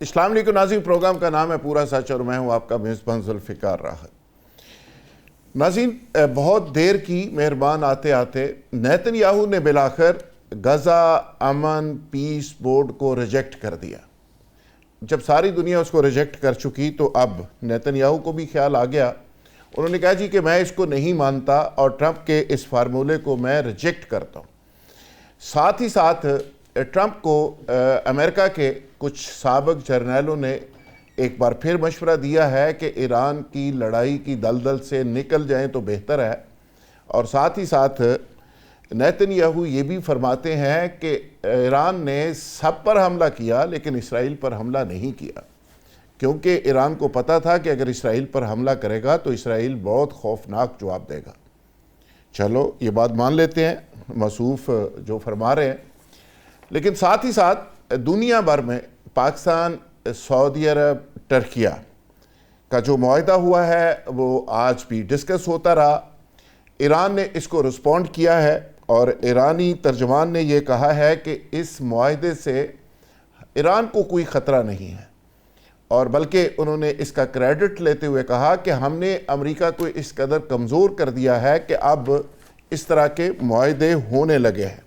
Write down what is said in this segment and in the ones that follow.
السلام علیکم ناظرین، پروگرام کا نام ہے پورا سچ اور میں ہوں آپ کا میزبان ذوالفقار راحت۔ ناظرین، بہت دیر کی مہربان آتے آتے نیتن یاہو نے بالآخر غزہ امن پیس بورڈ کو ریجیکٹ کر دیا۔ جب ساری دنیا اس کو ریجیکٹ کر چکی تو اب نیتن یاہو کو بھی خیال آ گیا، انہوں نے کہا جی کہ میں اس کو نہیں مانتا اور ٹرمپ کے اس فارمولے کو میں ریجیکٹ کرتا ہوں۔ ساتھ ہی ساتھ ٹرمپ کو امریکہ کے کچھ سابق جرنیلوں نے ایک بار پھر مشورہ دیا ہے کہ ایران کی لڑائی کی دلدل سے نکل جائیں تو بہتر ہے، اور ساتھ ہی ساتھ نیتن یاہو یہ بھی فرماتے ہیں کہ ایران نے سب پر حملہ کیا لیکن اسرائیل پر حملہ نہیں کیا، کیونکہ ایران کو پتہ تھا کہ اگر اسرائیل پر حملہ کرے گا تو اسرائیل بہت خوفناک جواب دے گا۔ چلو یہ بات مان لیتے ہیں، موصوف جو فرما رہے ہیں، لیکن ساتھ ہی ساتھ دنیا بھر میں پاکستان، سعودی عرب، ترکیہ کا جو معاہدہ ہوا ہے وہ آج بھی ڈسکس ہوتا رہا۔ ایران نے اس کو رسپونڈ کیا ہے اور ایرانی ترجمان نے یہ کہا ہے کہ اس معاہدے سے ایران کو کوئی خطرہ نہیں ہے، اور بلکہ انہوں نے اس کا کریڈٹ لیتے ہوئے کہا کہ ہم نے امریکہ کو اس قدر کمزور کر دیا ہے کہ اب اس طرح کے معاہدے ہونے لگے ہیں۔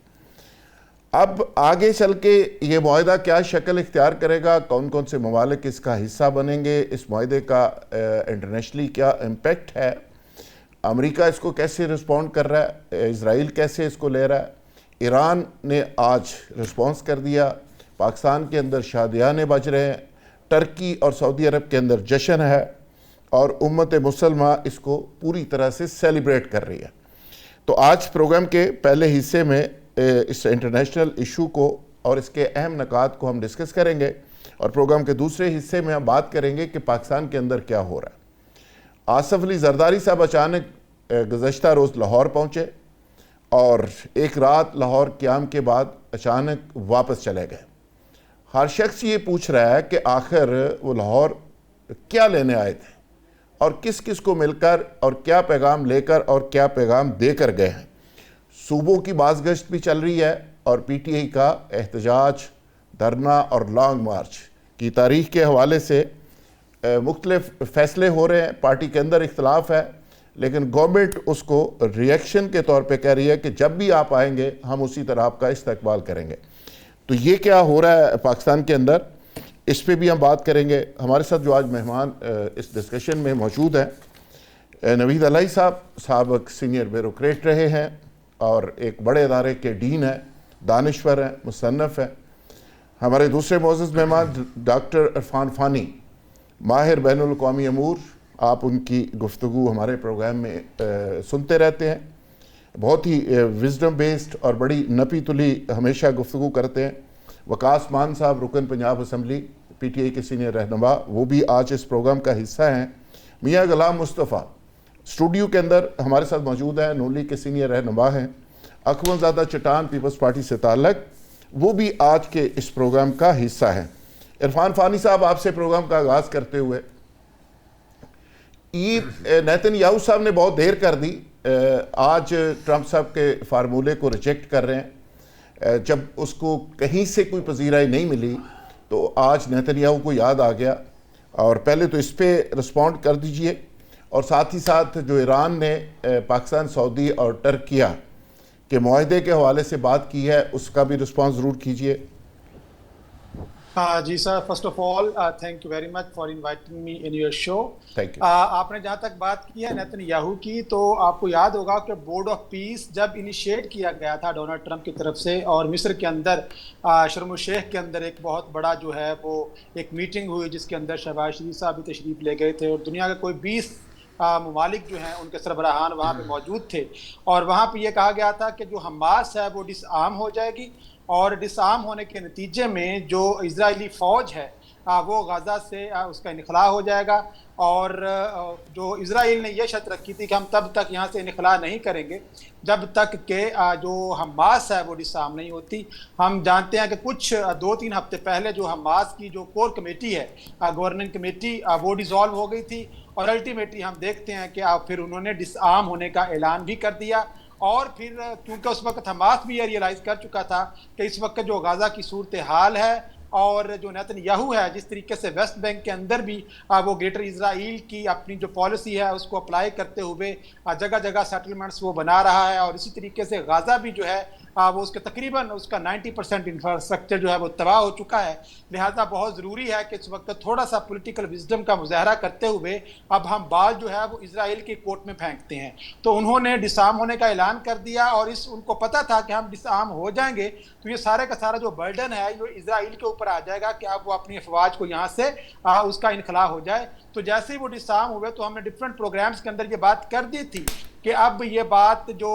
اب آگے چل کے یہ معاہدہ کیا شکل اختیار کرے گا، کون کون سے ممالک اس کا حصہ بنیں گے، اس معاہدے کا انٹرنیشنلی کیا امپیکٹ ہے، امریکہ اس کو کیسے رسپونڈ کر رہا ہے، اسرائیل کیسے اس کو لے رہا ہے، ایران نے آج رسپونس کر دیا، پاکستان کے اندر شادیانے بج رہے ہیں، ترکی اور سعودی عرب کے اندر جشن ہے، اور امت مسلمہ اس کو پوری طرح سے سیلیبریٹ کر رہی ہے۔ تو آج پروگرام کے پہلے حصے میں اس انٹرنیشنل ایشو کو اور اس کے اہم نکات کو ہم ڈسکس کریں گے، اور پروگرام کے دوسرے حصے میں ہم بات کریں گے کہ پاکستان کے اندر کیا ہو رہا ہے۔ آصف علی زرداری صاحب اچانک گزشتہ روز لاہور پہنچے اور ایک رات لاہور قیام کے بعد اچانک واپس چلے گئے۔ ہر شخص یہ پوچھ رہا ہے کہ آخر وہ لاہور کیا لینے آئے تھے اور کس کس کو مل کر اور کیا پیغام لے کر اور کیا پیغام دے کر گئے ہیں۔ صوبوں کی بازگشت بھی چل رہی ہے اور پی ٹی آئی کا احتجاج، دھرنا اور لانگ مارچ کی تاریخ کے حوالے سے مختلف فیصلے ہو رہے ہیں، پارٹی کے اندر اختلاف ہے، لیکن گورنمنٹ اس کو ریئیکشن کے طور پہ کہہ رہی ہے کہ جب بھی آپ آئیں گے ہم اسی طرح آپ کا استقبال کریں گے۔ تو یہ کیا ہو رہا ہے پاکستان کے اندر، اس پہ بھی ہم بات کریں گے۔ ہمارے ساتھ جو آج مہمان اس ڈسکشن میں موجود ہیں، نوید علائی صاحب سابق سینئر بیوروکریٹ رہے ہیں اور ایک بڑے ادارے کے ڈین ہیں، دانشور ہیں، مصنف ہیں۔ ہمارے دوسرے معزز مہمان ڈاکٹر عرفان فانی، ماہر بین الاقوامی امور، آپ ان کی گفتگو ہمارے پروگرام میں سنتے رہتے ہیں، بہت ہی وزڈم بیسڈ اور بڑی نپی تلی ہمیشہ گفتگو کرتے ہیں۔ وقاص مان صاحب رکن Punjab assembly, P T I کے سینئر رہنما، وہ بھی آج اس پروگرام کا حصہ ہیں۔ میاں غلام مصطفیٰ اسٹوڈیو کے اندر ہمارے ساتھ موجود ہیں، نون لیگ کے سینئر رہنما ہیں۔ اکمل زادہ چٹان پیپلز پارٹی سے تعلق، وہ بھی آج کے اس پروگرام کا حصہ ہیں۔ عرفان فانی صاحب، آپ سے پروگرام کا آغاز کرتے ہوئے، نیتن یاہو صاحب نے بہت دیر کر دی، آج ٹرمپ صاحب کے فارمولے کو ریجیکٹ کر رہے ہیں۔ جب اس کو کہیں سے کوئی پذیرائی نہیں ملی تو آج نیتن یاہو کو یاد آ گیا، اور پہلے تو اس پہ رسپونڈ کر دیجئے، اور ساتھ ہی ساتھ جو ایران نے پاکستان، سعودی اور ترکیہ کے معاہدے کے حوالے سے بات کی ہے اس کا بھی رسپانس ضرور کیجئے۔ جی sir, first of all thank you very much for inviting me in your show. Thank you. آپ نے جہاں تک بات کی ہے نیتن یاہو کی، تو آپ کو یاد ہوگا کہ بورڈ آف پیس جب انیشیٹ کیا گیا تھا ڈونلڈ ٹرمپ کی طرف سے، اور مصر کے اندر شرم الشیخ کے اندر ایک بہت بڑا جو ہے وہ ایک میٹنگ ہوئی جس کے اندر شہباز شریف صاحب بھی تشریف لے گئے تھے، اور دنیا کے کوئی 20 ممالک جو ہیں ان کے سربراہان وہاں پہ موجود تھے، اور وہاں پہ یہ کہا گیا تھا کہ جو حماس ہے وہ ڈس آرم ہو جائے گی، اور ڈس آرم ہونے کے نتیجے میں جو اسرائیلی فوج ہے وہ غزہ سے اس کا انخلاء ہو جائے گا، اور جو اسرائیل نے یہ شرط رکھی تھی کہ ہم تب تک یہاں سے انخلاء نہیں کریں گے جب تک کہ جو حماس ہے وہ ڈس آرم نہیں ہوتی۔ ہم جانتے ہیں کہ کچھ 2-3 ہفتے پہلے جو حماس کی جو کور کمیٹی ہے، گورننگ کمیٹی، وہ ڈیزالو ہو گئی تھی، اور الٹیمیٹلی ہم دیکھتے ہیں کہ پھر انہوں نے ڈس آرم ہونے کا اعلان بھی کر دیا، اور پھر کیونکہ اس وقت حماس بھی یہ ریئلائز کر چکا تھا کہ اس وقت جو غزہ کی صورتحال ہے اور جو نیتن یاہو ہے جس طریقے سے ویسٹ بینک کے اندر بھی وہ گریٹر اسرائیل کی اپنی جو پالیسی ہے اس کو اپلائی کرتے ہوئے جگہ جگہ سیٹلمنٹس وہ بنا رہا ہے، اور اسی طریقے سے غازہ بھی جو ہے وہ اس کے تقریباً اس کا 90% انفراسٹرکچر جو ہے وہ تباہ ہو چکا ہے. لہٰذا بہت ضروری ہے کہ اس وقت تھوڑا سا پولیٹیکل وزڈم کا مظاہرہ کرتے ہوئے اب ہم بال جو ہے وہ اسرائیل کی کورٹ میں پھینکتے ہیں. تو انہوں نے ڈسارم ہونے کا اعلان کر دیا، اور ان کو پتہ تھا کہ ہم ڈسارم ہو جائیں گے تو یہ سارے کا سارا جو برڈن ہے یہ اسرائیل کے اوپر آ جائے گا کہ اب وہ اپنی افواج کو یہاں سے اس کا انخلا ہو جائے. تو جیسے ہی وہ ڈسارم ہوئے تو ہم نے ڈفرینٹ پروگرامز کے اندر یہ بات کر دی تھی کہ اب یہ بات جو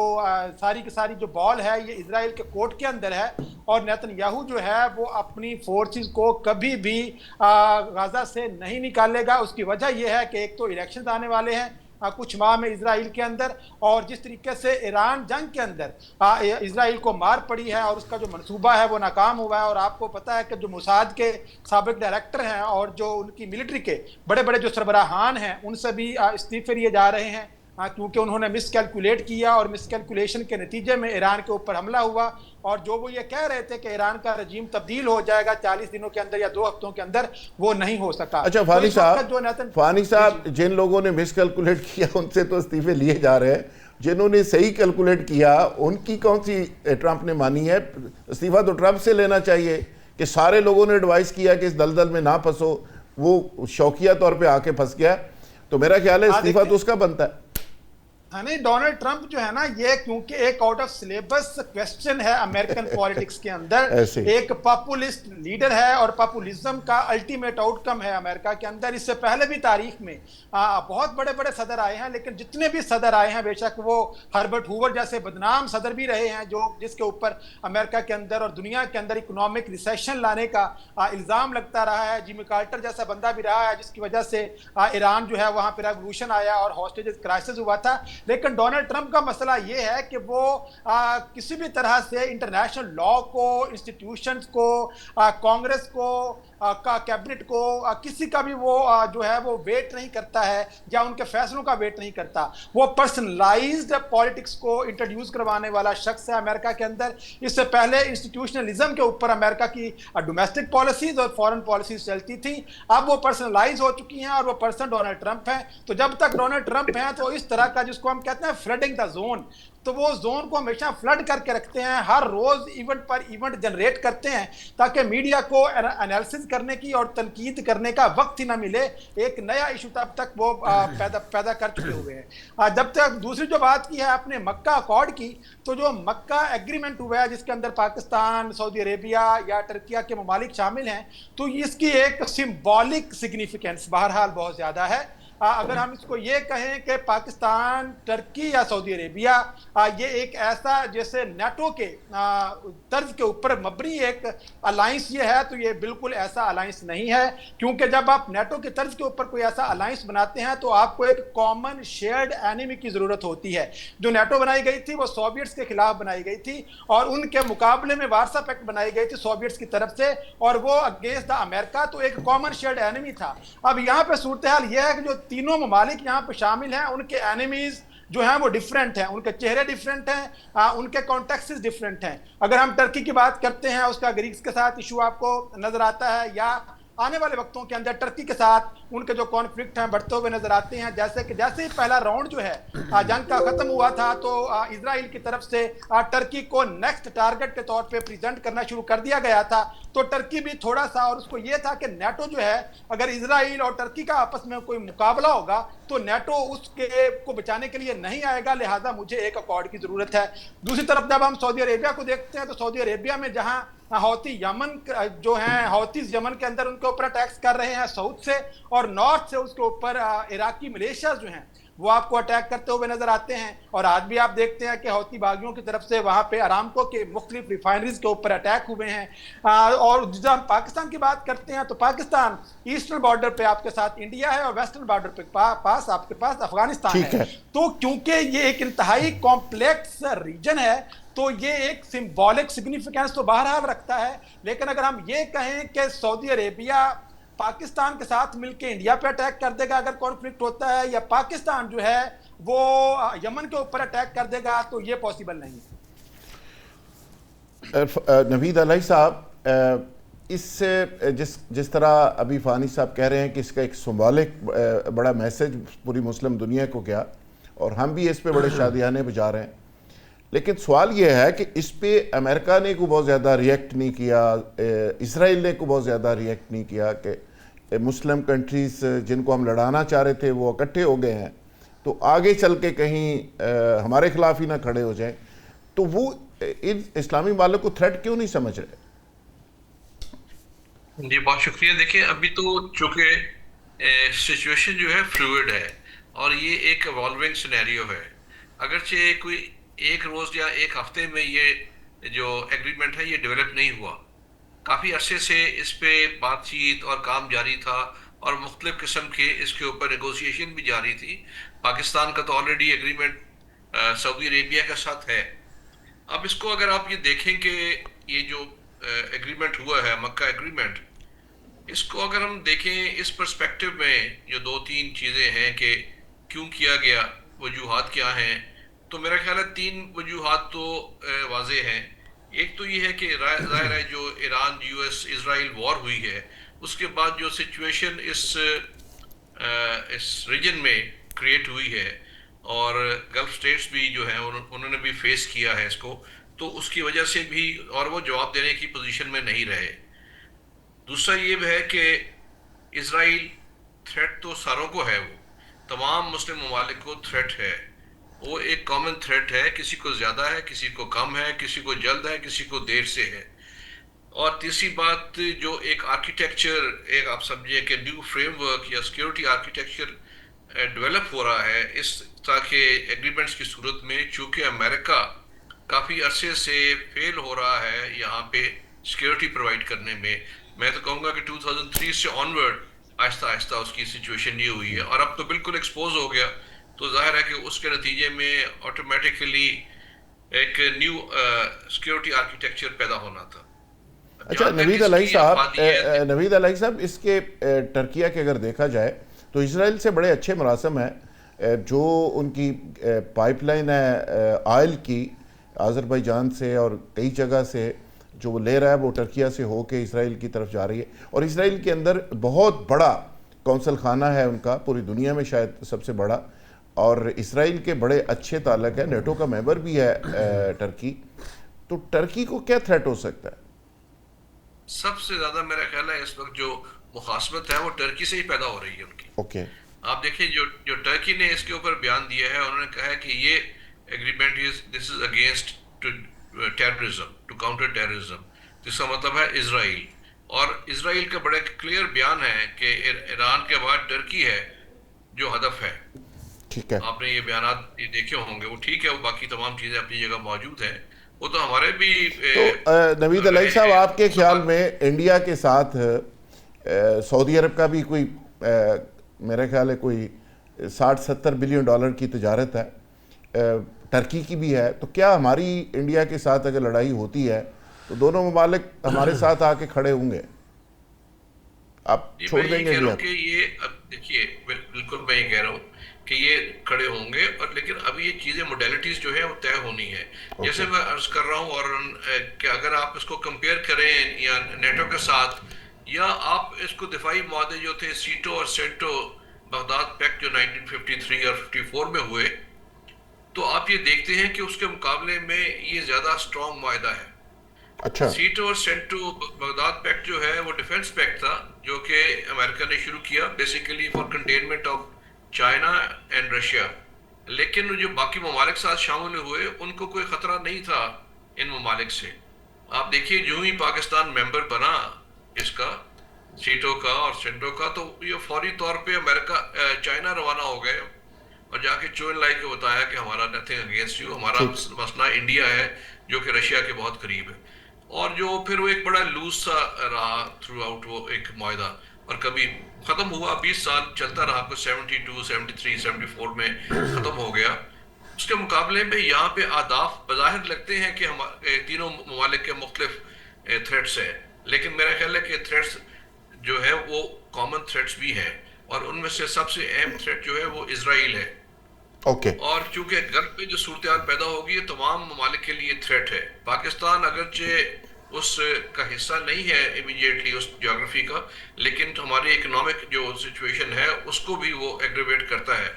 ساری کی ساری جو بال ہے یہ اسرائیل کے کورٹ کے اندر ہے، اور نیتن یاہو جو ہے وہ اپنی فورسز کو کبھی بھی غزہ سے نہیں نکالے گا. اس کی وجہ یہ ہے کہ ایک تو الیکشنز آنے والے ہیں کچھ ماہ میں اسرائیل کے اندر، اور جس طریقے سے ایران جنگ کے اندر اسرائیل کو مار پڑی ہے اور اس کا جو منصوبہ ہے وہ ناکام ہوا ہے. اور آپ کو پتہ ہے کہ جو موساد کے سابق ڈائریکٹر ہیں اور جو ان کی ملٹری کے بڑے بڑے جو سربراہان ہیں ان سے بھی استعفے لیے جا رہے ہیں کیونکہ انہوں نے مس کیلکولیٹ کیا، اور مس کیلکولیشن کے نتیجے میں ایران کے اوپر حملہ ہوا. اور جو وہ یہ کہہ رہے تھے کہ ایران کا رجیم تبدیل ہو جائے گا 40 دنوں کے اندر یا 2 ہفتوں کے اندر، وہ نہیں ہو سکا. اچھا فانی صاحب جن لوگوں نے مس کیلکولیٹ کیا ان سے تو استعفے لیے جا رہے ہیں، جنہوں نے صحیح کیلکولیٹ کیا ان کی کون سی ٹرمپ نے مانی ہے؟ استعفیٰ تو ٹرمپ سے لینا چاہیے کہ سارے لوگوں نے ایڈوائز کیا کہ اس دلدل میں نہ پھنسو، وہ شوقیہ طور پہ آ کے پھنس گیا. تو میرا خیال ہے استعفیٰ تو اس کا بنتا ہے. ہاں نہیں، ڈونلڈ ٹرمپ جو ہے نا یہ کیونکہ ایک آؤٹ آف سلیبس کویسچن ہے امریکن پولیٹکس کے اندر، ایک پاپولسٹ لیڈر ہے اور پاپولزم کا الٹیمیٹ آؤٹ کم ہے امریکہ کے اندر. اس سے پہلے بھی تاریخ میں بہت بڑے بڑے صدر آئے ہیں، لیکن جتنے بھی صدر آئے ہیں بے شک وہ ہربرٹ ہوور جیسے بدنام صدر بھی رہے ہیں جس کے اوپر امریکہ کے اندر اور دنیا کے اندر اکنامک ریسیشن لانے کا الزام لگتا رہا ہے. جیمی کارٹر جیسا بندہ بھی رہا ہے جس کی وجہ سے ایران جو ہے وہاں پہ ریولوشن آیا اور ہاسٹیجز کرائسس ہوا تھا. لیکن ڈونلڈ ٹرمپ کا مسئلہ یہ ہے کہ وہ کسی بھی طرح سے انٹرنیشنل لا کو، انسٹیٹیوشنز کو، کانگریس کو، کیبنٹ کو، کسی کا بھی وہ جو ہے وہ ویٹ نہیں کرتا ہے یا ان کے فیصلوں کا ویٹ نہیں کرتا. وہ پرسنلائزڈ پالیٹکس کو انٹروڈیوس کروانے والا شخص ہے امریکہ کے اندر. اس سے پہلے انسٹیٹیوشنلزم کے اوپر امریکہ کی ڈومیسٹک پالیسیز اور فارن پالیسیز چلتی تھیں، اب وہ پرسنلائز ہو چکی ہیں اور وہ پرسن ڈونلڈ ٹرمپ ہیں. تو جب تک ڈونلڈ ٹرمپ ہیں تو اس طرح کا جس کو ہم کہتے ہیں فلڈنگ دا زون، تو وہ زون کو ہمیشہ فلڈ کر کے رکھتے ہیں، ہر روز ایونٹ پر ایونٹ جنریٹ کرتے ہیں تاکہ میڈیا کو انالیسس کرنے کی اور تنقید کرنے کا وقت ہی نہ ملے. ایک نیا ایشو تب تک وہ پیدا کر چکے ہوئے ہیں. جب تک دوسری جو بات کی ہے آپ نے مکہ اکارڈ کی، تو جو مکہ ایگریمنٹ ہوا ہے جس کے اندر پاکستان، سعودی عربیہ یا ترکیہ کے ممالک شامل ہیں، تو اس کی ایک سمبولک سگنیفیکینس بہرحال بہت زیادہ ہے. اگر ہم اس کو یہ کہیں کہ پاکستان، ترکی یا سعودی عربیہ یہ ایک ایسا جیسے نیٹو کے طرز کے اوپر مبنی ایک الائنس یہ ہے، تو یہ بالکل ایسا الائنس نہیں ہے. کیونکہ جب آپ نیٹو کے طرز کے اوپر کوئی ایسا الائنس بناتے ہیں تو آپ کو ایک کامن شیئرڈ اینیمی کی ضرورت ہوتی ہے. جو نیٹو بنائی گئی تھی وہ سوویٹس کے خلاف بنائی گئی تھی، اور ان کے مقابلے میں وارسا پیکٹ بنائی گئی تھی سوویٹس کی طرف سے، اور وہ اگینسٹ دا امریکہ، تو ایک کامن شیئرڈ اینیمی تھا. اب یہاں پہ صورتحال یہ ہے کہ جو تینوں ممالک یہاں پہ شامل ہیں ان کے اینیمیز جو ہیں وہ ڈیفرنٹ ہیں، ان کے چہرے ڈیفرنٹ ہیں، ان کے کانٹیکسز ڈیفرنٹ ہیں. اگر ہم ٹرکی کی بات کرتے ہیں اس کا گریکس کے ساتھ ایشو آپ کو نظر آتا ہے، یا آنے والے وقتوں کے اندر ٹرکی کے ساتھ ان کے جو کانفلکٹ ہیں بڑھتے ہوئے نظر آتے ہیں. جیسے ہی پہلا راؤنڈ جو ہے جنگ کا ختم ہوا تھا تو اسرائیل کی طرف سے ٹرکی کو نیکسٹ ٹارگٹ کے طور پہ پریزنٹ کرنا شروع کر دیا گیا تھا. تو ٹرکی بھی تھوڑا سا، اور اس کو یہ تھا کہ نیٹو جو ہے اگر اسرائیل اور ٹرکی کا آپس میں کوئی مقابلہ ہوگا تو نیٹو اس کے کو بچانے کے لیے نہیں آئے گا، لہٰذا مجھے ایک اکارڈ کی ضرورت ہے. دوسری طرف جب ہم سعودی عربیہ کو دیکھتے ہیں تو سعودی عربیہ میں جہاں ہوتی یمن جو ہیں، ہوتیز یمن کے اندر ان کے اوپر اٹیکس کر رہے ہیں ساؤتھ سے، اور نارتھ سے اس کے اوپر عراقی ملیشیاز جو ہیں وہ آپ کو اٹیک کرتے ہوئے نظر آتے ہیں. اور آج بھی آپ دیکھتے ہیں کہ ہوتی باغیوں کی طرف سے وہاں پہ ارامکو کے مختلف ریفائنریز کے اوپر اٹیک ہوئے ہیں. اور جب ہم پاکستان کی بات کرتے ہیں تو پاکستان ایسٹرن بارڈر پہ آپ کے ساتھ انڈیا ہے اور ویسٹرن بارڈر پہ پاس آپ کے پاس افغانستان ہے. تو کیونکہ یہ ایک انتہائی کمپلیکس ریجن ہے تو یہ ایک سمبولک سگنیفیکینس تو بہرحال رکھتا ہے. لیکن اگر ہم یہ کہیں کہ سعودی عربیہ پاکستان کے ساتھ مل کے انڈیا پہ اٹیک کر دے گا اگر کانفلکٹ ہوتا ہے، یا پاکستان جو ہے وہ یمن کے اوپر اٹیک کر دے گا، تو یہ پاسبل نہیں. نوید علیہ صاحب، اس سے جس طرح ابھی فانی صاحب کہہ رہے ہیں کہ اس کا ایک سمبولک بڑا میسج پوری مسلم دنیا کو گیا اور ہم بھی اس پہ بڑے شادیانے بجا رہے ہیں، لیکن سوال یہ ہے کہ اس پہ امریکہ نے کو بہت زیادہ ریئیکٹ نہیں کیا، اسرائیل نے کو بہت زیادہ ریئیکٹ نہیں کیا کہ مسلم کنٹریز جن کو ہم لڑانا چاہ رہے تھے وہ اکٹھے ہو گئے ہیں تو آگے چل کے کہیں ہمارے خلاف ہی نہ کھڑے ہو جائیں، تو وہ ان اسلامی ممالک کو تھریٹ کیوں نہیں سمجھ رہے؟ جی بہت شکریہ. دیکھیں ابھی تو چونکہ سچویشن جو ہے فلوئڈ ہے اور یہ ایک ایوالونگ سینیریو ہے. اگرچہ کوئی ایک روز یا ایک ہفتے میں یہ جو ایگریمنٹ ہے یہ ڈیولپ نہیں ہوا، کافی عرصے سے اس پہ بات چیت اور کام جاری تھا اور مختلف قسم کے اس کے اوپر نیگوسیشن بھی جاری تھی. پاکستان کا تو آلریڈی ایگریمنٹ سعودی عربیہ کے ساتھ ہے. اب اس کو اگر آپ یہ دیکھیں کہ یہ جو ایگریمنٹ ہوا ہے مکہ ایگریمنٹ، اس کو اگر ہم دیکھیں اس پرسپیکٹو میں جو دو تین چیزیں ہیں کہ کیوں کیا گیا، وجوہات کیا ہیں، تو میرا خیال ہے تین وجوہات تو واضح ہیں. ایک تو یہ ہے کہ ظاہر ہے جو ایران یو ایس اسرائیل وار ہوئی ہے اس کے بعد جو سچویشن اس ریجن میں کریٹ ہوئی ہے اور گلف سٹیٹس بھی جو ہیں انہوں نے بھی فیس کیا ہے اس کو، تو اس کی وجہ سے بھی اور وہ جواب دینے کی پوزیشن میں نہیں رہے. دوسرا یہ بھی ہے کہ اسرائیل تھریٹ تو ساروں کو ہے، وہ تمام مسلم ممالک کو تھریٹ ہے، وہ ایک کامن تھریٹ ہے، کسی کو زیادہ ہے، کسی کو کم ہے، کسی کو جلد ہے، کسی کو دیر سے ہے. اور تیسری بات جو ایک آرکیٹیکچر، ایک آپ سمجھیں کہ نیو فریم ورک یا سیکیورٹی آرکیٹیکچر ڈیولپ ہو رہا ہے اس طرح کے ایگریمنٹس کی صورت میں، چونکہ امریکہ کافی عرصے سے فیل ہو رہا ہے یہاں پہ سیکیورٹی پرووائڈ کرنے میں. میں تو کہوں گا کہ 2003 سے آنورڈ آہستہ آہستہ اس کی سچویشن یہ ہوئی ہے اور اب تو بالکل ایکسپوز ہو گیا، تو ظاہر ہے کہ اس کے نتیجے میں آٹومیٹیکلی ایک نیو سیکیورٹی آرکیٹیکچر پیدا ہونا تھا. اچھا نوید علیہ صاحب اس کے ٹرکیہ کے اگر دیکھا جائے تو اسرائیل سے بڑے اچھے مراسم ہیں، جو ان کی پائپ لائن ہے آئل کی آذربائیجان سے اور کئی جگہ سے جو وہ لے رہا ہے وہ ٹرکیہ سے ہو کے اسرائیل کی طرف جا رہی ہے، اور اسرائیل کے اندر بہت بڑا کونسل خانہ ہے ان کا، پوری دنیا میں شاید سب سے بڑا، اور اسرائیل کے بڑے اچھے تعلق ہے، نیٹو کا ممبر بھی ہے ٹرکی. تو ٹرکی کو کیا تھریٹ ہو سکتا ہے؟ سب سے زیادہ میرا خیال ہے اس وقت جو مخاصمت ہے وہ ٹرکی سے ہی پیدا ہو رہی ہے ان کی. اوکے آپ دیکھیں جو ٹرکی نے اس کے اوپر بیان دیا ہے، انہوں نے کہا ہے کہ یہ agreement this is against terrorism, to counter terrorism, جس کا مطلب ہے اسرائیل. اور اسرائیل کا بڑا کلیئر بیان ہے کہ ایران کے بعد ٹرکی ہے جو ہدف ہے. ٹھیک ہے، آپ نے یہ بیانات دیکھے ہوں گے، وہ ٹھیک ہے، وہ باقی تمام چیزیں اپنی جگہ موجود ہیں، وہ تو ہمارے بھی. تو نوید علیہ صاحب آپ کے خیال میں انڈیا کے ساتھ سعودی عرب کا بھی کوئی میرے خیال ہے کوئی 60-70 بلین ڈالر کی تجارت ہے، ٹرکی کی بھی ہے، تو کیا ہماری انڈیا کے ساتھ اگر لڑائی ہوتی ہے تو دونوں ممالک ہمارے ساتھ آ کے کھڑے ہوں گے؟ آپ چھوڑ دیں گے انڈیا کو؟ یہ دیکھیے بالکل میں یہ کہہ رہا ہوں کہ یہ کھڑے ہوں گے، اور لیکن ابھی یہ چیزیں موڈیلٹیز جو ہے وہ طے ہونی ہے. جیسے میں عرض کر رہا ہوں، اور کہ اگر آپ اس کو کمپیئر کریں یا نیٹو کے ساتھ، یا آپ اس کو دفاعی معاہدے جو تھے سیٹو اور سینٹو بغداد پیکٹ جو 1953 اور 54 میں ہوئے، تو آپ یہ دیکھتے ہیں کہ اس کے مقابلے میں یہ زیادہ اسٹرانگ معاہدہ ہے. اچھا، سیٹو اور سینٹو بغداد پیکٹ جو ہے وہ ڈیفنس پیکٹ تھا جو کہ امریکہ نے شروع کیا basically for containment of China and Russia, لیکن جو باقی ممالک ساتھ شامل ہوئے ان کو کوئی خطرہ نہیں تھا ان ممالک سے. آپ دیکھیے جو ہی پاکستان ممبر بنا اس کا سیٹو کا اور سینٹو کا، تو یہ فوری طور پہ امریکہ چائنا روانہ ہو گئے اور جا کے چو لائی کے بتایا کہ ہمارا نتھنگ اگینسٹ یو، ہمارا مسئلہ انڈیا ہے جو کہ رشیا کے بہت قریب ہے. اور جو پھر وہ ایک بڑا لوز سا رہا تھرو آؤٹ وہ ایک معاہدہ، اور کبھی ختم ہوا، 20 سال چلتا رہا، کچھ 72 73 74 میں ختم ہو گیا. اس کے مقابلے میں یہاں پہ اہداف بظاہر لگتے ہیں کہ تینوں ممالک کے مختلف تھریٹس ہیں، لیکن میرا خیال ہے کہ تھریٹس جو ہے وہ کامن تھریٹس بھی ہیں، اور ان میں سے سب سے اہم تھریٹ جو ہے وہ اسرائیل ہے. اوکے، اور چونکہ گلف میں جو صورتحال پیدا ہوگی یہ تمام ممالک کے لیے تھریٹ ہے. پاکستان اگرچہ اس کا حصہ نہیں ہے امیڈیٹلی اس جیوگرافی کا، لیکن ہماری اکنامک جو سچویشن ہے اس کو بھی وہ ایگریویٹ کرتا ہے.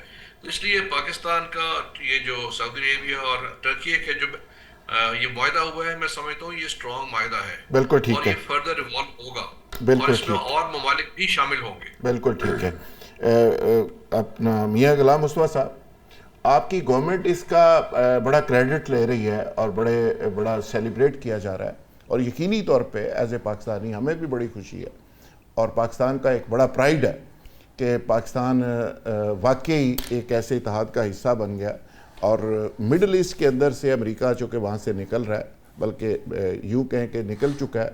تو اس لیے پاکستان کا یہ جو سعودی عربیہ اور ترکی کے جو یہ معاہدہ ہوا ہے، میں سمجھتا ہوں یہ اسٹرانگ معاہدہ ہے بالکل اور ٹھیک ہے، یہ فردر ایوالو ہوگا اور بالکل اس میں ٹھیک، اور ممالک بھی شامل ہوں گے. بالکل ٹھیک ہے. اپنا میاں غلام مصطفیٰ صاحب، آپ کی گورنمنٹ اس کا بڑا کریڈٹ لے رہی ہے اور بڑا سیلیبریٹ کیا جا رہا ہے، اور یقینی طور پہ ایز اے پاکستانی ہمیں بھی بڑی خوشی ہے اور پاکستان کا ایک بڑا پرائیڈ ہے کہ پاکستان واقعی ایک ایسے اتحاد کا حصہ بن گیا. اور مڈل ایسٹ کے اندر سے امریکہ چونکہ وہاں سے نکل رہا ہے، بلکہ یوں کہیں کہ نکل چکا ہے،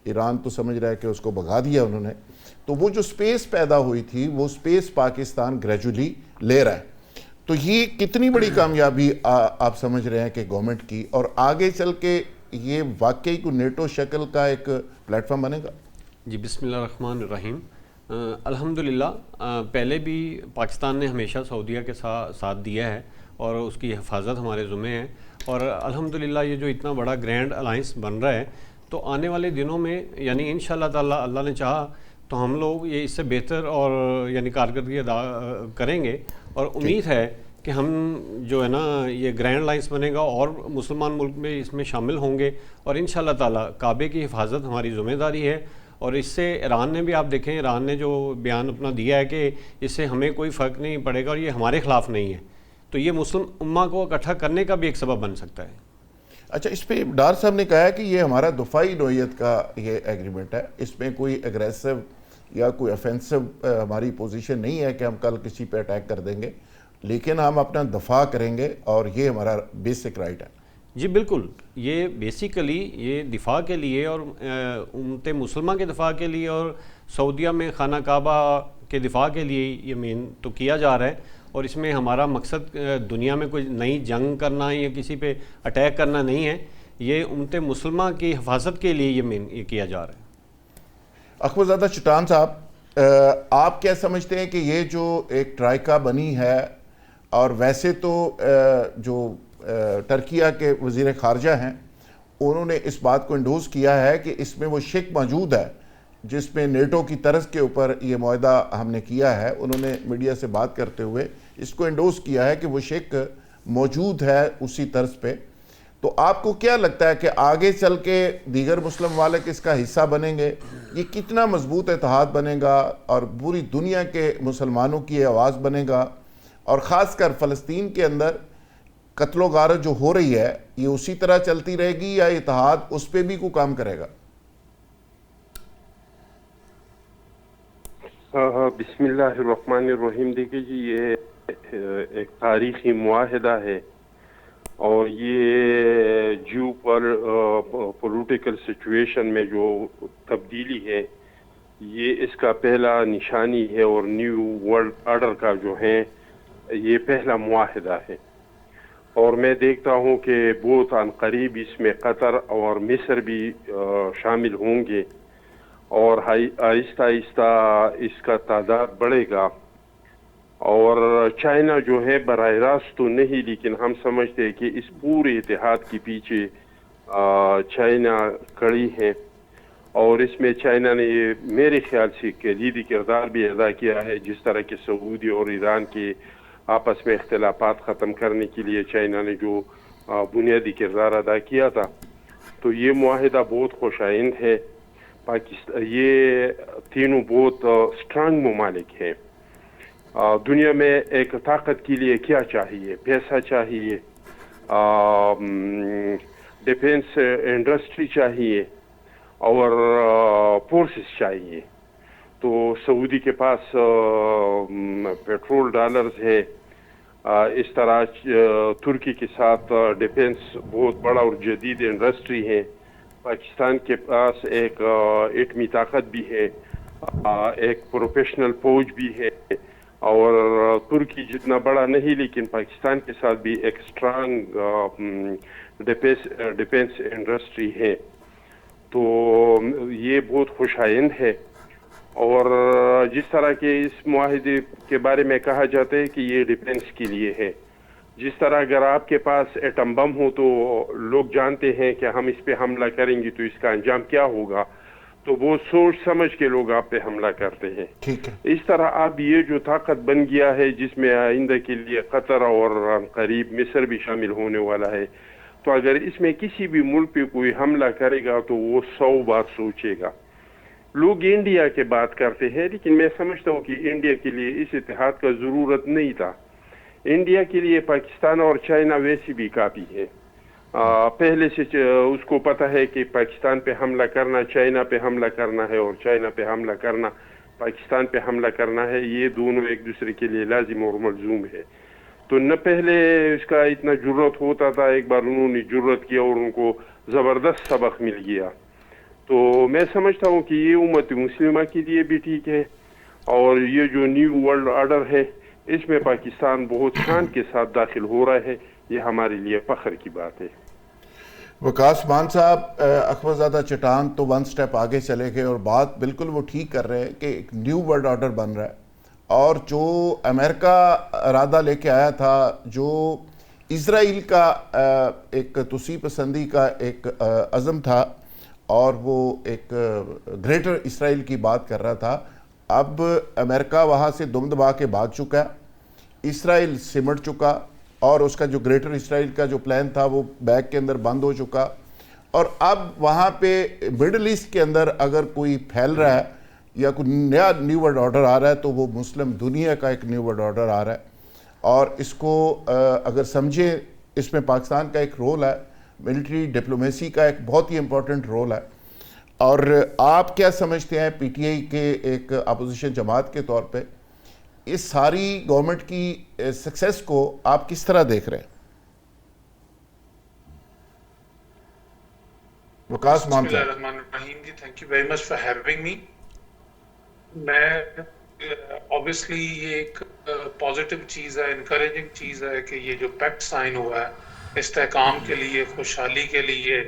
ایران تو سمجھ رہا ہے کہ اس کو بھگا دیا انہوں نے، تو وہ جو سپیس پیدا ہوئی تھی وہ سپیس پاکستان گریجولی لے رہا ہے. تو یہ کتنی بڑی کامیابی آپ سمجھ رہے ہیں کہ گورنمنٹ کی، اور آگے چل کے یہ واقعی کو نیٹو شکل کا ایک پلیٹ فارم بنے گا؟ جی بسم اللہ الرحمن الرحیم. الحمدللہ پہلے بھی پاکستان نے ہمیشہ سعودیہ کے ساتھ دیا ہے اور اس کی حفاظت ہمارے ذمہ ہے، اور الحمدللہ یہ جو اتنا بڑا گرینڈ الائنس بن رہا ہے تو آنے والے دنوں میں یعنی انشاءاللہ تعالیٰ اللہ نے چاہا تو ہم لوگ یہ اس سے بہتر اور یعنی کارکردگی ادا کریں گے، اور امید ہے کہ ہم جو ہے نا یہ گرینڈ الائنس بنے گا اور مسلمان ملک میں اس میں شامل ہوں گے، اور انشاءاللہ تعالیٰ کعبے کی حفاظت ہماری ذمہ داری ہے. اور اس سے ایران نے بھی آپ دیکھیں، ایران نے جو بیان اپنا دیا ہے کہ اس سے ہمیں کوئی فرق نہیں پڑے گا اور یہ ہمارے خلاف نہیں ہے، تو یہ مسلم امہ کو اکٹھا کرنے کا بھی ایک سبب بن سکتا ہے. اچھا، اس پہ ڈار صاحب نے کہا ہے کہ یہ ہمارا دفاعی نوعیت کا یہ ایگریمنٹ ہے، اس میں کوئی اگریسو یا کوئی افینسو ہماری پوزیشن نہیں ہے کہ ہم کل کسی پہ اٹیک کر دیں گے، لیکن ہم اپنا دفاع کریں گے اور یہ ہمارا بیسک رائٹ ہے. جی بالکل، یہ بیسیکلی یہ دفاع کے لیے اور امت مسلمہ کے دفاع کے لیے اور سعودیہ میں خانہ کعبہ کے دفاع کے لیے یہ مین تو کیا جا رہا ہے، اور اس میں ہمارا مقصد دنیا میں کوئی نئی جنگ کرنا یا کسی پہ اٹیک کرنا نہیں ہے، یہ امت مسلمہ کی حفاظت کے لیے یہ کیا جا رہا ہے. اکبر زادہ چٹان صاحب، آپ کیا سمجھتے ہیں کہ یہ جو ایک ٹرائیکا بنی ہے، اور ویسے تو جو ترکیہ کے وزیر خارجہ ہیں انہوں نے اس بات کو انڈوز کیا ہے کہ اس میں وہ شک موجود ہے جس میں نیٹو کی طرز کے اوپر یہ معاہدہ ہم نے کیا ہے، انہوں نے میڈیا سے بات کرتے ہوئے اس کو انڈوز کیا ہے کہ وہ شک موجود ہے اسی طرز پہ. تو آپ کو کیا لگتا ہے کہ آگے چل کے دیگر مسلم ممالک اس کا حصہ بنیں گے؟ یہ کتنا مضبوط اتحاد بنے گا اور پوری دنیا کے مسلمانوں کی آواز بنے گا، اور خاص کر فلسطین کے اندر قتل و غارت جو ہو رہی ہے یہ اسی طرح چلتی رہے گی یا اتحاد اس پہ بھی کوئی کام کرے گا؟ بسم اللہ الرحمن الرحیم. دیکھیے جی، یہ ایک تاریخی معاہدہ ہے اور یہ جو پر پولیٹیکل سچویشن میں جو تبدیلی ہے یہ اس کا پہلا نشانی ہے، اور نیو ورلڈ آرڈر کا جو ہے یہ پہلا معاہدہ ہے. اور میں دیکھتا ہوں کہ بہت عن قریب اس میں قطر اور مصر بھی شامل ہوں گے، اور آہستہ آہستہ اس کا تعداد بڑھے گا. اور چائنا جو ہے براہ راست تو نہیں، لیکن ہم سمجھتے ہیں کہ اس پورے اتحاد کے پیچھے چائنا کڑی ہے، اور اس میں چائنا نے میرے خیال سے کلیدی کردار بھی ادا کیا ہے. جس طرح کہ سعودی اور ایران کے آپس میں اختلافات ختم کرنے کے لیے چائنا نے جو بنیادی کردار ادا کیا تھا، تو یہ معاہدہ بہت خوش آئند ہے. یہ تینوں بہت اسٹرانگ ممالک ہیں. دنیا میں ایک طاقت کے لیے کیا چاہیے؟ پیسہ چاہیے، ڈیفینس انڈسٹری چاہیے، اور فورسز چاہیے. تو سعودی کے پاس پیٹرول ڈالرز ہے، اس طرح ترکی کے ساتھ ڈیفینس بہت بڑا اور جدید انڈسٹری ہے. پاکستان کے پاس ایک ایٹمی طاقت بھی ہے، ایک پروفیشنل فوج بھی ہے، اور ترکی جتنا بڑا نہیں لیکن پاکستان کے ساتھ بھی ایک اسٹرانگ ڈیفینس انڈسٹری ہے. تو یہ بہت خوش آئند ہے. اور جس طرح کے اس معاہدے کے بارے میں کہا جاتا ہے کہ یہ ڈیفینس کے لیے ہے، جس طرح اگر آپ کے پاس ایٹم بم ہو تو لوگ جانتے ہیں کہ ہم اس پہ حملہ کریں گے تو اس کا انجام کیا ہوگا، تو وہ سوچ سمجھ کے لوگ آپ پہ حملہ کرتے ہیں. ٹھیک ہے. اس طرح اب یہ جو طاقت بن گیا ہے جس میں آئندہ کے لیے قطر اور قریب مصر بھی شامل ہونے والا ہے، تو اگر اس میں کسی بھی ملک پہ کوئی حملہ کرے گا تو وہ 100 بار سوچے گا. لوگ انڈیا کی بات کرتے ہیں، لیکن میں سمجھتا ہوں کہ انڈیا کے لیے اس اتحاد کا ضرورت نہیں تھا. انڈیا کے لیے پاکستان اور چائنا ویسے بھی کافی ہے. پہلے سے اس کو پتہ ہے کہ پاکستان پہ حملہ کرنا چائنا پہ حملہ کرنا ہے، اور چائنا پہ حملہ کرنا پاکستان پہ حملہ کرنا ہے. یہ دونوں ایک دوسرے کے لیے لازم اور ملزوم ہے. تو نہ پہلے اس کا اتنا جرت ہوتا تھا، ایک بار انہوں نے جرت کیا اور ان کو زبردست سبق مل گیا. تو میں سمجھتا ہوں کہ یہ امت مسلمہ کے لیے بھی ٹھیک ہے، اور یہ جو نیو ورلڈ آرڈر ہے اس میں پاکستان بہت شان کے ساتھ داخل ہو رہا ہے. یہ ہمارے لیے فخر کی بات ہے. وقاص مان صاحب، اکبر زادہ چٹان تو ون سٹیپ آگے چلے گئے اور بات بالکل وہ ٹھیک کر رہے ہیں کہ ایک نیو ورلڈ آرڈر بن رہا ہے، اور جو امریکہ ارادہ لے کے آیا تھا، جو اسرائیل کا ایک توسیع پسندی کا ایک عزم تھا، اور وہ ایک گریٹر اسرائیل کی بات کر رہا تھا، اب امریکہ وہاں سے دم دبا کے بھاگ چکا ہے. اسرائیل سمٹ چکا، اور اس کا جو گریٹر اسرائیل کا جو پلان تھا وہ بیگ کے اندر بند ہو چکا. اور اب وہاں پہ مڈل ایسٹ کے اندر اگر کوئی پھیل رہا ہے یا کوئی نیا نیو ورلڈ آرڈر آ رہا ہے تو وہ مسلم دنیا کا ایک نیو ورلڈ آرڈر آ رہا ہے. اور اس کو اگر سمجھیں، اس میں پاکستان کا ایک رول ہے، ملٹری ڈپلومیسی کا ایک بہت ہی امپورٹنٹ رول ہے. اور آپ کیا سمجھتے ہیں پی ٹی آئی کے ایک اپوزیشن جماعت کے طور پہ اس ساری گورنمنٹ کی سکسیس کو آپ کس طرح دیکھ رہے ہیں؟ وقاص مان بسم اللہ الرحمن الرحیم جی، thank you very much for having me. میں obviously یہ ایک پازیٹیو چیز ہے، انکریجنگ چیز ہے کہ یہ جو پیکٹ سائن ہوا ہے استحکام کے لیے، خوشحالی کے لیے،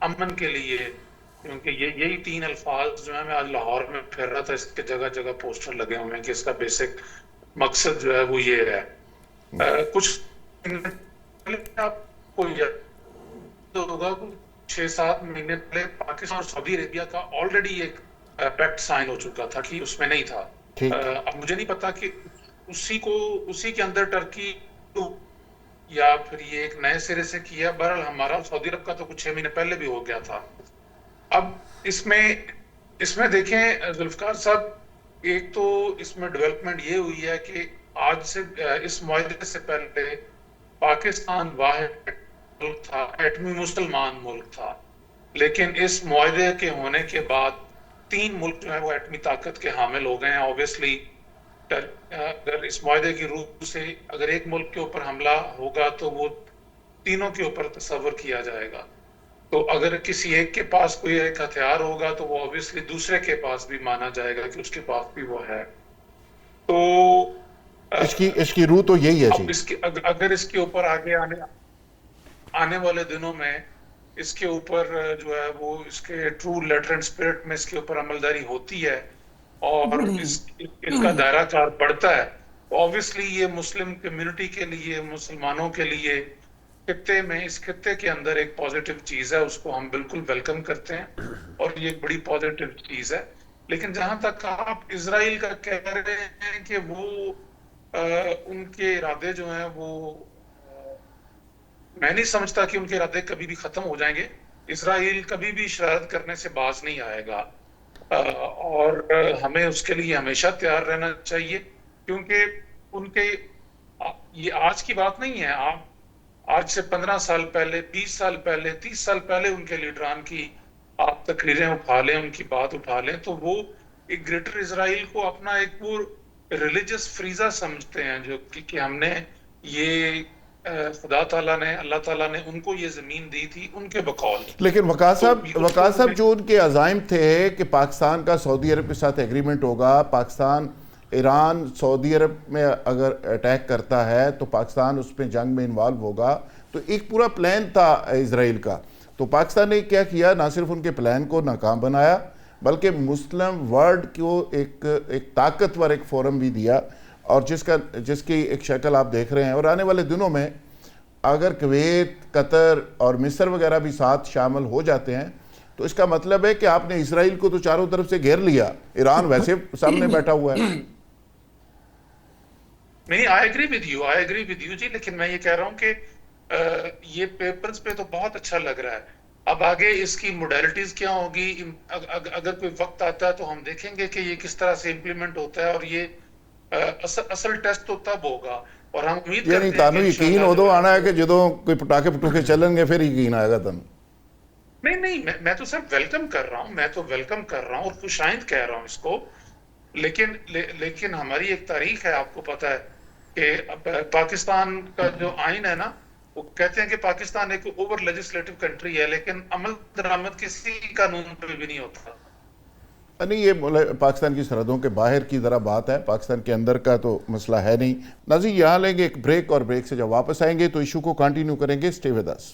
امن کے لیے، کیونکہ یہی 3 الفاظ جو ہے میں آج لاہور میں پھر رہا تھا، اس کے جگہ جگہ پوسٹر لگے ہوئے ہیں کہ اس کا بیسک مقصد جو ہے وہ یہ ہے. کچھ آپ کو یاد ہوگا 6-7 مہینے پہلے پاکستان اور سعودی عربیہ کا آلریڈی ایک پیکٹ سائن ہو چکا تھا کہ اس میں نہیں تھا. اب مجھے نہیں پتا کہ اسی کے اندر ٹرکی یا پھر یہ ایک نئے سرے سے کیا. بہرحال ہمارا سعودی عرب کا تو کچھ 6 مہینے پہلے بھی ہو گیا تھا. اب اس میں دیکھیں ذوالفقار صاحب، ایک تو اس میں ڈیولپمنٹ یہ ہوئی ہے کہ آج سے اس معاہدے سے پہلے پاکستان واحد ملک تھا، ایٹمی مسلمان ملک تھا، لیکن اس معاہدے کے ہونے کے بعد 3 ملک جو ہیں وہ ایٹمی طاقت کے حامل ہو گئے ہیں. اوبیسلی اگر اس معاہدے کی روح سے اگر ایک ملک کے اوپر حملہ ہوگا تو وہ تینوں کے اوپر تصور کیا جائے گا. تو اگر کسی ایک کے پاس کوئی ایک ہتھیار ہوگا تو وہ اوبیسلی دوسرے کے پاس بھی مانا جائے گا کہ اس کے پاس بھی وہ ہے. تو اس کی روح تو یہی ہے جی. اگر اس کے اوپر آگے آنے والے دنوں میں اس کے اوپر جو ہے وہ اس کے ٹرو لیٹر اینڈ اسپرٹ میں اس کے اوپر عملداری ہوتی ہے اور اس کا دائرہ کار بڑھتا ہے، اوبیسلی یہ مسلم کمیونٹی کے لیے، مسلمانوں کے لیے خطے میں، اس خطے کے اندر ایک پازیٹیو چیز ہے. اس کو ہم بالکل ویلکم کرتے ہیں اور یہ ایک بڑی پازیٹیو چیز ہے. لیکن جہاں تک آپ اسرائیل کا کہہ رہے ہیں کہ وہ ان کے ارادے جو ہیں وہ میں نہیں سمجھتا کہ ان کے ارادے کبھی بھی ختم ہو جائیں گے. اسرائیل کبھی بھی شرارت کرنے سے باز نہیں آئے گا اور ہمیں اس کے لیے ہمیشہ تیار رہنا چاہیے، کیونکہ ان کے یہ آج کی بات نہیں ہے. آپ آج سے 15 سال پہلے، 20 سال پہلے، 30 سال پہلے ان کے لیڈران کی آپ تقریریں اٹھا لیں، ان کی بات اٹھا لیں تو وہ ایک گریٹر اسرائیل کو اپنا ایک وہ ریلیجس فریضہ سمجھتے ہیں جو کہ ہم نے یہ خدا تعالیٰ نے، اللہ تعالیٰ نے ان کو یہ زمین دی تھی ان کے بقول. لیکن وقاص صاحب جو ان کے عزائم تھے کہ پاکستان کا سعودی عرب کے ساتھ ایگریمنٹ ہوگا، پاکستان ایران سعودی عرب میں اگر اٹیک کرتا ہے تو پاکستان اس پہ جنگ میں انوالو ہوگا، تو ایک پورا پلان تھا اسرائیل کا. تو پاکستان نے کیا کیا؟ نہ صرف ان کے پلان کو ناکام بنایا بلکہ مسلم ورلڈ کو ایک طاقتور ایک فورم بھی دیا، اور جس کی ایک شکل آپ دیکھ رہے ہیں. اور آنے والے دنوں میں اگر کویت، قطر اور مصر وغیرہ بھی ساتھ شامل ہو جاتے ہیں تو اس کا مطلب ہے کہ آپ نے اسرائیل کو تو چاروں طرف سے گھیر لیا، ایران ویسے سامنے بیٹھا ہوا ہے. نہیں، آئی ایگری ود یو جی، لیکن میں یہ کہہ رہا ہوں کہ یہ پیپرز پہ تو بہت اچھا لگ رہا ہے. اب آگے اس کی موڈیلٹیز کیا ہوگی، اگر کوئی وقت آتا ہے تو ہم دیکھیں گے کہ یہ کس طرح سے امپلیمنٹ ہوتا ہے، اور یہ اصل ٹیسٹ تو تب ہوگا. اور ہم امید کرتے یعنی ہیں تانوں یقین ادو آنا ہے کہ جدوں کوئی پٹاخے پٹوخے چلن گے پھر یقین آئے گا تانوں. نہیں، میں تو صرف ویلکم کر رہا ہوں اور خوش آئند کہہ رہا ہوں اس کو. لیکن ہماری ایک تاریخ ہے، آپ کو پتہ ہے کہ پاکستان کا جو آئین ہے نا، وہ کہتے ہیں کہ پاکستان ایک اوور لیجسلیٹو کنٹری ہے، لیکن عمل درآمد کسی قانون پہ بھی نہیں ہوتا. نہیں، یہ پاکستان کی سرحدوں کے باہر کی ذرا بات ہے، پاکستان کے اندر کا تو مسئلہ ہے نہیں. ناظرین، یہاں لیں گے ایک بریک، اور بریک سے جب واپس آئیں گے تو ایشو کو کنٹینیو کریں گے. Stay with us.